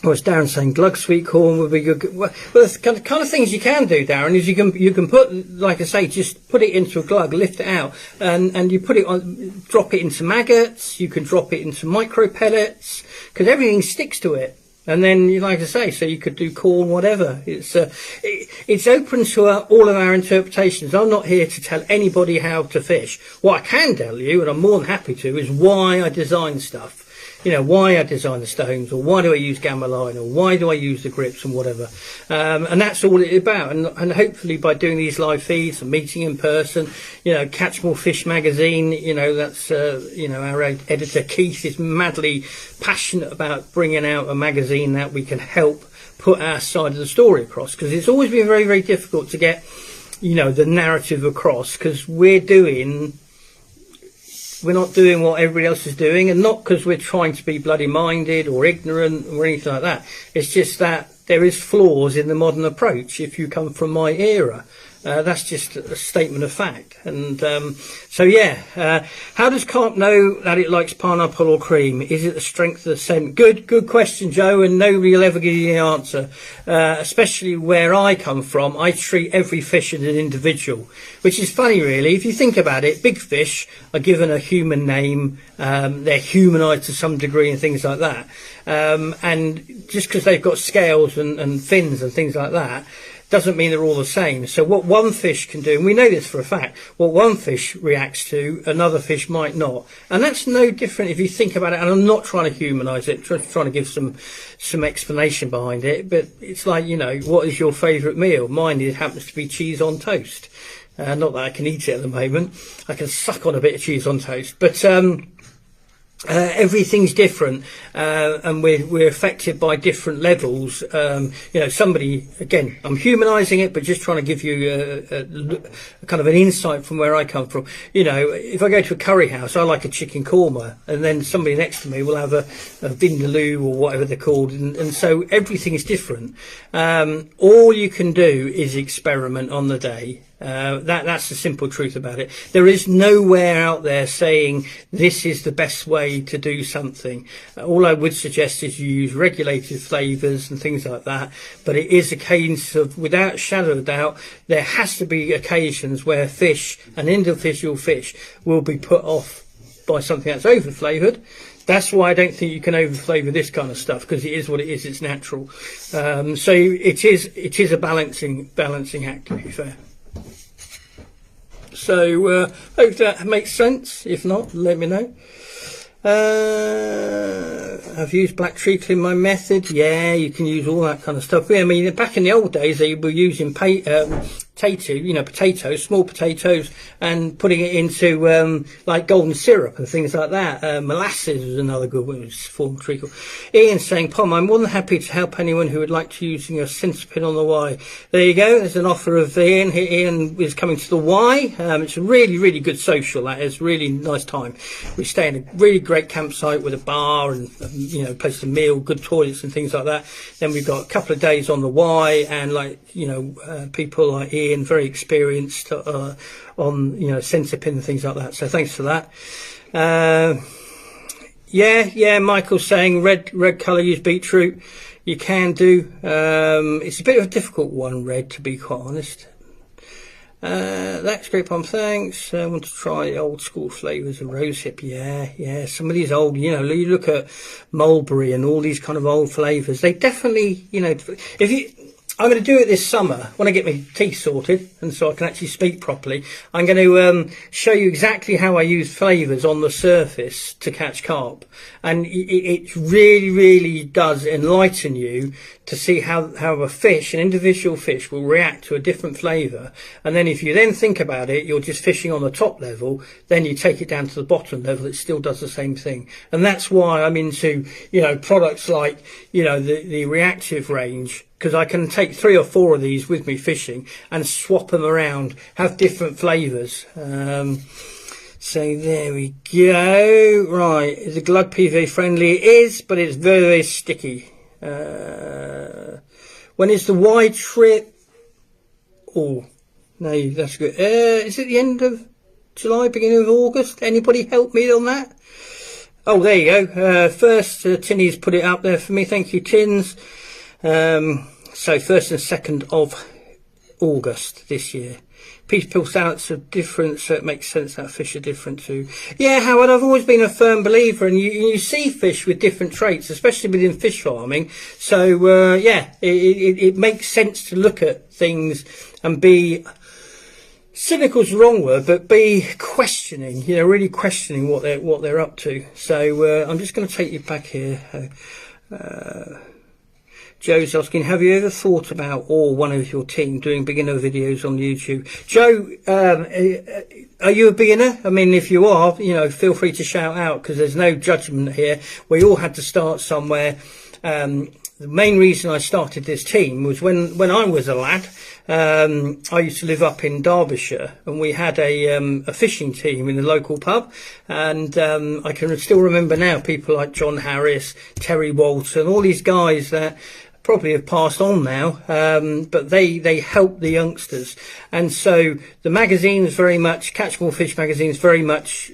It's Darren saying glug sweet corn would be good. Well, the kind of things you can do, Darren, is you can put, like I say, just put it into a glug, lift it out, and you put it on, drop it into maggots. You can drop it into micro pellets because everything sticks to it. And then, like I say, so you could do corn, whatever. It's open to all of our interpretations. I'm not here to tell anybody how to fish. What I can tell you, and I'm more than happy to, is why I design stuff. You know, why I design the stones, or why do I use gamma line, or why do I use the grips and whatever. And that's all it's about. And hopefully by doing these live feeds and meeting in person, you know, Catch More Fish magazine, you know, that's, you know, our editor Keith is madly passionate about bringing out a magazine that we can help put our side of the story across. Because it's always been very, very difficult to get, you know, the narrative across, because we're not doing what everybody else is doing, and not because we're trying to be bloody minded or ignorant or anything like that. It's just that there is flaws in the modern approach if you come from my era. That's just a statement of fact. And so yeah, how does carp know that it likes pineapple or cream? Is it the strength of the scent? Good question, Joe, and nobody will ever give you the answer. Especially where I come from, I treat every fish as an individual, which is funny really. If you think about it, big fish are given a human name, they're humanised to some degree and things like that. And just because they've got scales and fins and things like that, doesn't mean they're all the same. So what one fish can do, and we know this for a fact, what one fish reacts to, another fish might not. And that's no different if you think about it. And I'm not trying to humanise it, trying to give some explanation behind it. But it's like, you know, what is your favourite meal? Mine happens to be cheese on toast. Not that I can eat it at the moment. I can suck on a bit of cheese on toast. But everything's different, and we're affected by different levels. You know, somebody, again, I'm humanising it, but just trying to give you a kind of an insight from where I come from. You know, if I go to a curry house, I like a chicken korma, and then somebody next to me will have a vindaloo or whatever they're called, and so everything is different. All you can do is experiment on the day. That's the simple truth about it. There is nowhere out there saying this is the best way to do something. All I would suggest is you use regulated flavours and things like that. But it is a case of, without a shadow of doubt, there has to be occasions where an individual fish will be put off by something that's over flavoured. That's why I don't think you can overflavour this kind of stuff, because it is what it is. It's natural. So it is a balancing act, to be fair. So hope that makes sense. If not, let me know. I've used black treacle in my method. Yeah, you can use all that kind of stuff. Yeah, I mean, back in the old days, they were using potatoes, small potatoes, and putting it into like golden syrup and things like that. Molasses was another good one, form of treacle. Ian saying, Pom, I'm more than happy to help anyone who would like to using a centipede on the Y. There you go. There's an offer of Ian. Ian is coming to the Y. It's a really, really good social. That is really nice time. We stay in a really great campsite with a bar and you know, place to meal, good toilets and things like that. Then we've got a couple of days on the Y, and like, you know, people like Ian, very experienced on, you know, centipede and things like that. So thanks for that. Yeah, Michael's saying red colour, use beetroot. You can do. It's a bit of a difficult one, red, to be quite honest. That's great, Pom, thanks. I want to try old school flavours of rosehip. Yeah. Some of these old, you know, you look at mulberry and all these kind of old flavours. They definitely, you know, I'm going to do it this summer when I get my teeth sorted and so I can actually speak properly. I'm going to show you exactly how I use flavours on the surface to catch carp, and it really, really does enlighten you to see how a fish, an individual fish, will react to a different flavour. And then if you then think about it, you're just fishing on the top level, then you take it down to the bottom level, it still does the same thing. And that's why I'm into, you know, products like, you know, the reactive range, because I can take 3 or 4 of these with me fishing and swap them around, have different flavours. So there we go. Right, is the glug PVA friendly? It is, but it's very, very sticky. When is the wide trip? Oh, no, that's good. Is it the end of July, beginning of August? Anybody help me on that? Oh, there you go. First, Tinny's put it up there for me. Thank you, Tins. So 1st and 2nd of August this year. Peace pill salads are different, so it makes sense that fish are different too. Yeah, Howard, I've always been a firm believer, and you see fish with different traits, especially within fish farming. So yeah, it makes sense to look at things and be cynical's the wrong word, but be questioning. You know, really questioning what they're up to. So I'm just going to take you back here. Joe's asking, have you ever thought about, or one of your team, doing beginner videos on YouTube? Joe, are you a beginner? I mean, if you are, you know, feel free to shout out, because there's no judgment here. We all had to start somewhere. The main reason I started this team was when I was a lad. I used to live up in Derbyshire, and we had a fishing team in the local pub, and I can still remember now people like John Harris, Terry Walton, all these guys that probably have passed on now, but they help the youngsters. And so the magazines very much, Catch More Fish magazines very much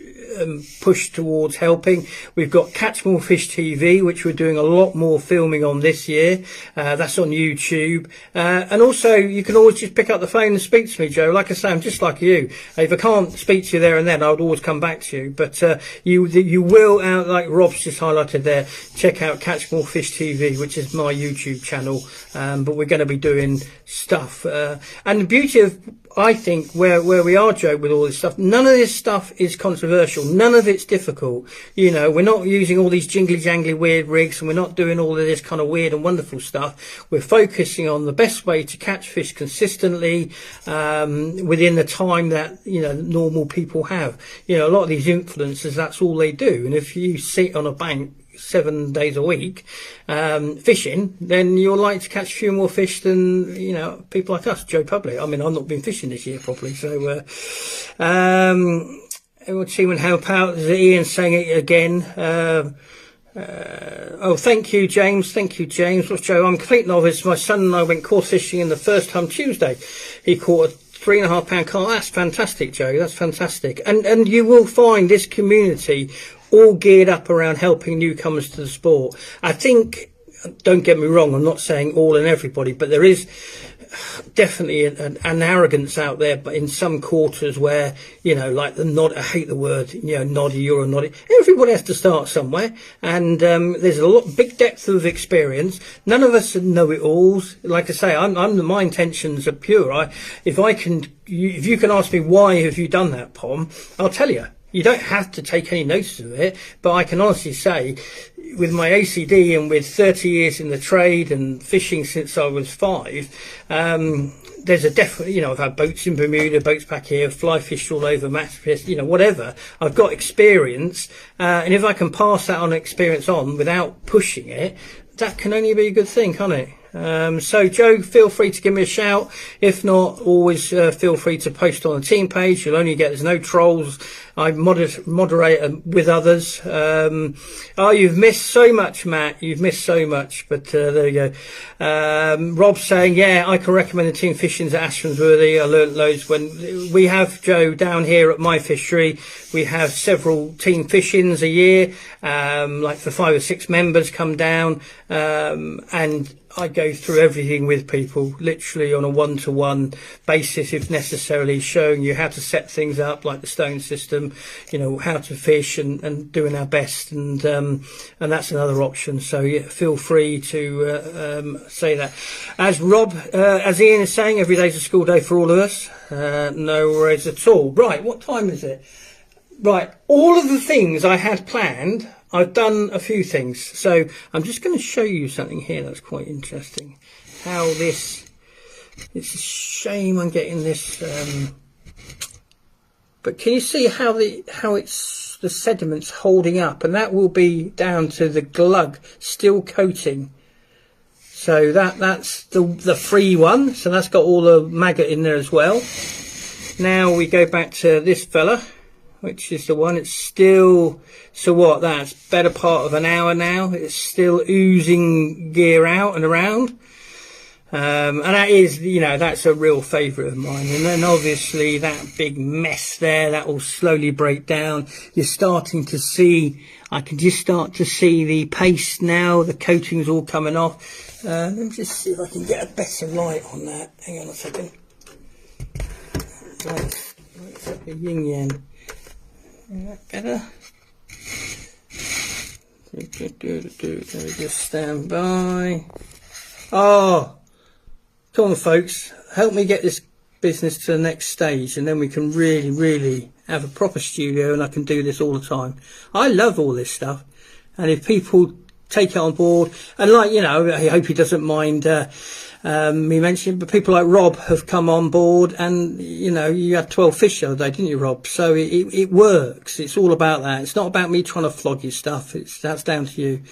push towards helping. We've got Catch More Fish TV, which we're doing a lot more filming on this year. That's on YouTube. And also you can always just pick up the phone and speak to me, Joe. Like I say, I'm just like you. If I can't speak to you there and then, I would always come back to you. But you will, like Rob's just highlighted there, check out Catch More Fish TV, which is my YouTube channel. But we're going to be doing stuff. And the beauty of, I think, where we are, Joe, with all this stuff, none of this stuff is controversial. None of it's difficult. You know, we're not using all these jingly jangly weird rigs, and we're not doing all of this kind of weird and wonderful stuff. We're focusing on the best way to catch fish consistently, within the time that, you know, normal people have. You know, a lot of these influencers, that's all they do. And if you sit on a bank 7 days a week fishing, then you're likely to catch a few more fish than, you know, people like us, Joe Public. I mean, I've not been fishing this year properly, so everyone team and help out. There's Ian saying it again. Oh, thank you, James. Thank you, James. What's Joe? I'm a complete novice. My son and I went coarse fishing in the first time Tuesday. He caught a 3.5 pound carp. That's fantastic, Joe. That's fantastic. And you will find this community all geared up around helping newcomers to the sport. I think, don't get me wrong, I'm not saying all and everybody, but there is definitely an arrogance out there, but in some quarters where, you know, like the nod, I hate the word, you know, noddy, you're a noddy. Everybody has to start somewhere, and there's a big depth of experience. None of us know it alls. Like I say, my intentions are pure. If you can ask me, why have you done that, Pom, I'll tell you. You don't have to take any notice of it, but I can honestly say, with my ACD and with 30 years in the trade and fishing since I was 5, there's a definite, you know, I've had boats in Bermuda, boats back here, fly fished all over, match fish, you know, whatever. I've got experience, and if I can pass that experience on without pushing it, that can only be a good thing, can't it? So Joe, feel free to give me a shout. If not, always feel free to post on the team page. You'll only get, there's no trolls. I moderate with others. Oh, you've missed so much, Matt. You've missed so much, but there you go. Rob's saying, yeah, I can recommend the team fishings at Ashtonworthy. I learnt loads when we have, Joe, down here at my fishery. We have several team fishings a year, like for 5 or 6 members come down, and I go through everything with people, literally on a one-to-one basis, if necessarily, showing you how to set things up, like the stone system, you know, how to fish, and doing our best, and that's another option. So yeah, feel free to say that. As Ian is saying, every day's a school day for all of us. No worries at all. Right, what time is it? Right, all of the things I had planned, I've done a few things. So I'm just going to show you something here that's quite interesting. How this, it's a shame I'm getting this, but can you see how the sediment's holding up? And that will be down to the glug still coating. So that's the free one. So that's got all the maggot in there as well. Now we go back to this fella, which is the one. It's still, so what, that's better part of an hour now. It's still oozing gear out and around. And that is, you know, that's a real favourite of mine. And then obviously that big mess there, that will slowly break down. You're starting to see, I can just start to see the paste now, the coating's all coming off. Let me just see if I can get a better light on that. Hang on a second. Let's up the yin yang. Is that better? Let me just stand by. Oh, come on folks, help me get this business to the next stage, and then we can really have a proper studio, and I can do this all the time. I love all this stuff, and if people take it on board, and like, you know, I hope he doesn't mind me mentioning, but people like Rob have come on board, and you know, you had 12 fish the other day, didn't you, Rob? So it works. It's all about that. It's not about me trying to flog your stuff. That's down to you.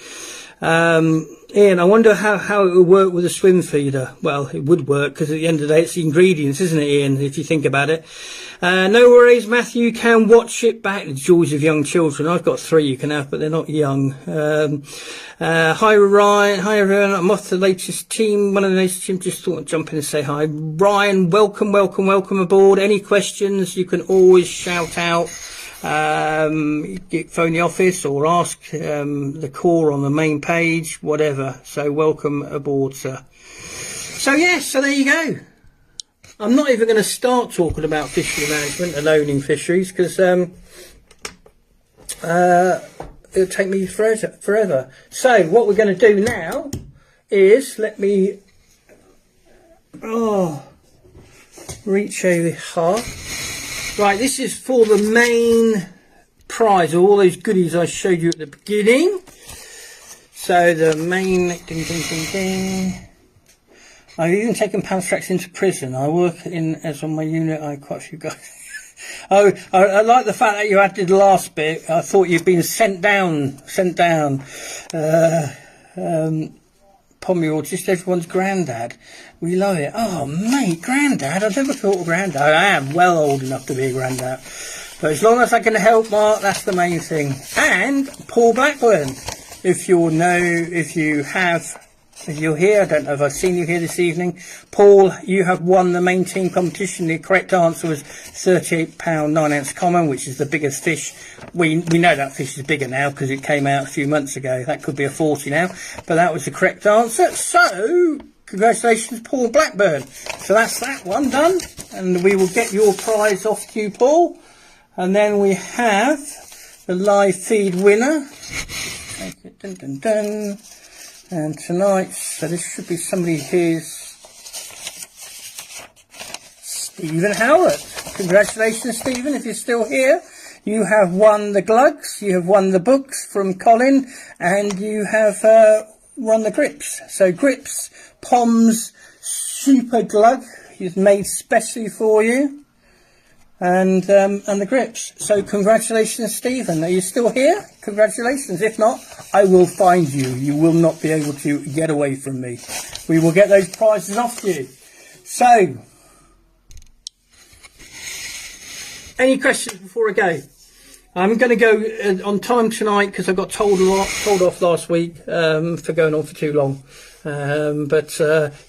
Ian, I wonder how it would work with a swim feeder. Well, it would work, because at the end of the day, it's the ingredients, isn't it, Ian, if you think about it. No worries, Matthew, can watch it back. The joys of young children. I've got 3 you can have, but they're not young. Hi, Ryan. Hi, everyone. I'm off to the latest team. One of the latest team. Just thought I'd jump in and say hi. Ryan, welcome aboard. Any questions, you can always shout out. Phone the office or ask the core on the main page, whatever. So welcome aboard, sir. So yeah, so there you go. I'm not even going to start talking about fishery management and owning fisheries, because it'll take me forever. So what we're going to do now is, let me reach over half. Right, this is for the main prize of all those goodies I showed you at the beginning. So the main, ding, ding, ding, ding. I've even taken Pallatrax into prison. I work as on my unit. I quite a few guys. Oh, I like the fact that you added the last bit. I thought you'd been sent down. Pomeroy, just everyone's granddad. We love it. Oh, mate, granddad. I never thought of granddad. I am well old enough to be a granddad. But as long as I can help Mark, that's the main thing. And Paul Blackburn, if you're here, I don't know if I've seen you here this evening. Paul, you have won the main team competition. The correct answer was 38 pound 9-ounce common, which is the biggest fish. We know that fish is bigger now because it came out a few months ago. That could be a 40 now, but that was the correct answer. So congratulations, Paul Blackburn. So that's that one done, and we will get your prize off to you, Paul. And then we have the live feed winner. Dun, dun, dun. And tonight, so this should be somebody who's Stephen Howard. Congratulations, Stephen, if you're still here. You have won the glugs, you have won the books from Colin, and you have won the grips. So grips, Pom's super glug is made specially for you. And the grips. So congratulations, Stephen. Are you still here? Congratulations. If not, I will find you. You will not be able to get away from me. We will get those prizes off to you. So, any questions before I go? I'm going to go on time tonight because I got told off last week for going on for too long. But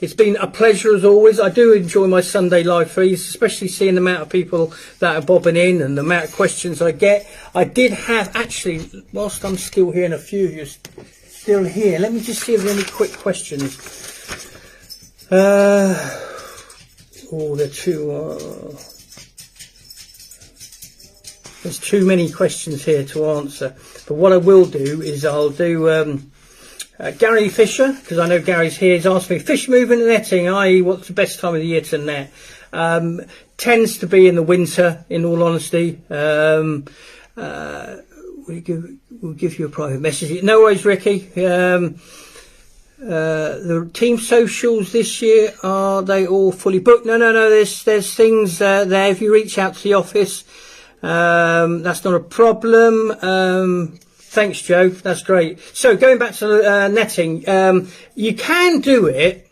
it's been a pleasure as always. I do enjoy my Sunday live feeds, especially seeing the amount of people that are bobbing in and the amount of questions I get. I did have, actually, whilst I'm still here and a few of you are still here, let me just see if there are any quick questions. They're too... there's too many questions here to answer. But what I will do is I'll do Gary Fisher, because I know Gary's here. He's asked me, fish movement and netting, i.e. what's the best time of the year to net? Tends to be in the winter, in all honesty. We'll give you a private message. No worries, Ricky. The team socials this year, are they all fully booked? No, there's things there. If you reach out to the office, that's not a problem. Thanks, Joe. That's great. So going back to netting, you can do it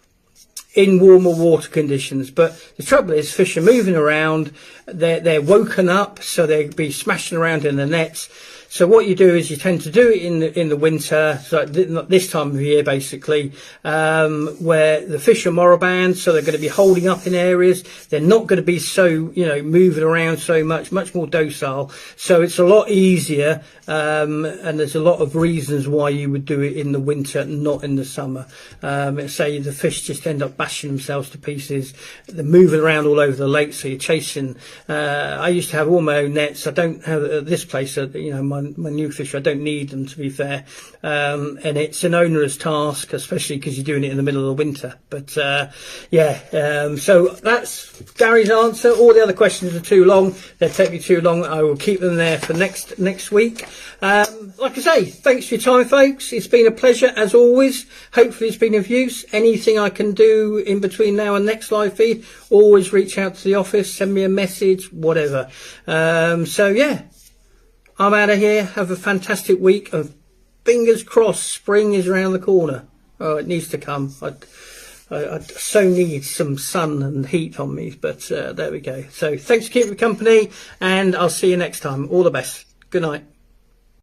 in warmer water conditions, but the trouble is fish are moving around, they're woken up, so they'll be smashing around in the nets. So what you do is you tend to do it in the winter, so this time of year basically, where the fish are moribund, so they're going to be holding up in areas. They're not going to be so, moving around so much more docile. So it's a lot easier, and there's a lot of reasons why you would do it in the winter, not in the summer. Say the fish just end up bashing themselves to pieces. They're moving around all over the lake, so you're chasing. I used to have all my own nets. I don't have at this place, my new fish, I don't need them, to be fair, and it's an onerous task, especially because you're doing it in the middle of the winter. But so that's Gary's answer. All the other questions are too long, they'll take me too long. I will keep them there for next week. Like I say, thanks for your time, folks. It's been a pleasure as always. Hopefully it's been of use. Anything I can do in between now and next live feed, always reach out to the office, send me a message, whatever. So yeah, I'm out of here. Have a fantastic week, and fingers crossed spring is around the corner. Oh, it needs to come. I so need some sun and heat on me, but there we go. So thanks for keeping me company, and I'll see you next time. All the best. Good night.